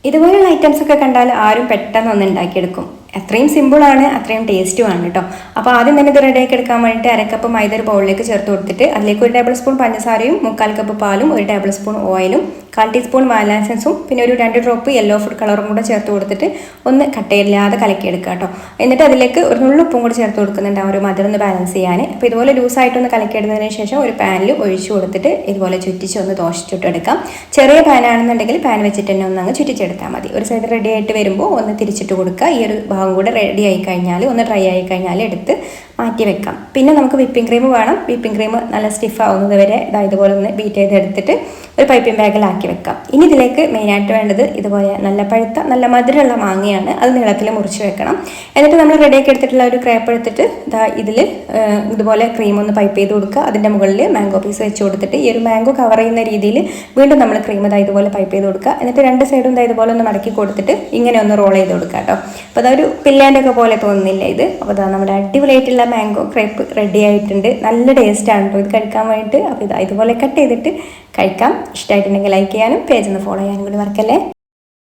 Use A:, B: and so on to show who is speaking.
A: ഇതുപോലുള്ള ഐറ്റംസ് ഒക്കെ കണ്ടാൽ ആരും പെട്ടെന്ന് ഒന്ന് ഉണ്ടാക്കിയെടുക്കും. അത്രയും സിമ്പിളാണ്, അത്രയും ടേസ്റ്റുമാണ് കേട്ടോ. അപ്പോൾ ആദ്യം തന്നെ ഇത് റെഡിയാക്കി എടുക്കാൻ വേണ്ടിയിട്ട് അരക്കപ്പ് മൈദ ഒരു ബൗളിലേക്ക് ചേർത്ത് കൊടുത്തിട്ട് അതിലേക്ക് 1 ടേബിൾ സ്പൂൺ പഞ്ചസാരയും 3/4 കപ്പ് പാലും 1 ടേബിൾ സ്പൂൺ ഓയിലും 1/4 ടീസ്പൂൺ വാനില എസൻസും പിന്നെ ഒരു 2 ഡ്രോപ്പ് യെല്ലോ ഫുഡ് കളറും കൂടെ ചേർത്ത് കൊടുത്തിട്ട് ഒന്ന് കട്ടയില്ലാതെ കലക്കിയെടുക്കുക കേട്ടോ. എന്നിട്ട് അതിലേക്ക് ഒരു നുള്ളു ഉപ്പും കൂടി ചേർത്ത് കൊടുക്കുന്നുണ്ട്, ആ ഒരു മധുരം ഒന്ന് ബാലൻസ് ചെയ്യാൻ. അപ്പോൾ ഇതുപോലെ ലൂസായിട്ടൊന്ന് കലക്കിയെടുത്തതിന് ശേഷം ഒരു പാനിൽ ഒഴിച്ചു കൊടുത്തിട്ട് ഇതുപോലെ ചുറ്റിച്ച് ഒന്ന് ദോശ ചുട്ടെടുക്കാം. ചെറിയ പാനാണെന്നുണ്ടെങ്കിൽ പാൻ വെച്ചിട്ട് തന്നെ ഒന്ന് അങ്ങ് ചുറ്റിച്ചെടുത്താൽ മതി. ഒരു സൈഡ് റെഡി ആയിട്ട് വരുമ്പോൾ ഒന്ന് തിരിച്ചിട്ട് കൊടുക്കുക. ഈ ഒരു ഭാഗം കൂടെ റെഡി ആയി കഴിഞ്ഞാൽ ഒന്ന് ഡ്രൈ ആയി കഴിഞ്ഞാൽ എടുത്ത് മാറ്റി വെക്കാം. പിന്നെ നമുക്ക് വിപ്പിംഗ് ക്രീം വേണം. വിപ്പിംഗ് ക്രീം നല്ല സ്റ്റിഫ് ആവുന്നത് വരെ ഇതുപോലെ ഒന്ന് ബീറ്റ് ചെയ്തെടുത്തിട്ട് ഒരു പൈപ്പിംഗ് ബാഗിലാക്കി വെക്കാം. ഇനി ഇതിലേക്ക് മെയിനായിട്ട് വേണ്ടത് ഇതുപോലെ നല്ല പഴുത്ത നല്ല മധുരമുള്ള മാങ്ങയാണ്. അത് നീളത്തിൽ മുറിച്ച് വെക്കണം. എന്നിട്ട് നമ്മൾ റെഡിയാക്കി എടുത്തിട്ടുള്ള ഒരു ക്രേപ്പ് എടുത്തിട്ട് ഇതിൽ ഇതുപോലെ ക്രീം ഒന്ന് പൈപ്പ് ചെയ്ത് കൊടുക്കുക. അതിൻ്റെ മുകളിൽ മാംഗോ പീസ് വെച്ച് കൊടുത്തിട്ട് ഈ ഒരു മാംഗോ കവർ ചെയ്യുന്ന രീതിയിൽ വീണ്ടും നമ്മൾ ക്രീം ഇതുപോലെ പൈപ്പ് ചെയ്ത് കൊടുക്കുക. എന്നിട്ട് രണ്ട് സൈഡും ഇതുപോലെ ഒന്ന് മടക്കി കൊടുത്തിട്ട് ഇങ്ങനെ ഒന്ന് റോൾ ചെയ്ത് കൊടുക്കുക കേട്ടോ. അപ്പോൾ അതൊരു പില്ലാൻ്റെ ഒക്കെ പോലെ തോന്നുന്നില്ല ഇത്. അപ്പോൾ അതാ നമ്മുടെ അടിപൊളിയായിട്ടുള്ള മാംഗോ ക്രേപ്പ് റെഡി ആയിട്ടുണ്ട്. നല്ല ടേസ്റ്റാണ് കേട്ടോ ഇത് കഴിക്കാൻ വേണ്ടിയിട്ട്. അപ്പോൾ ഇതുപോലെ കട്ട് ചെയ്തിട്ട് കഴിക്കാം. ഇഷ്ടമായിട്ടുണ്ടെങ്കിൽ ലൈക്ക് ചെയ്യാനും പേജ് ഒന്ന് ഫോളോ ചെയ്യാനും കൂടി മറക്കല്ലേ.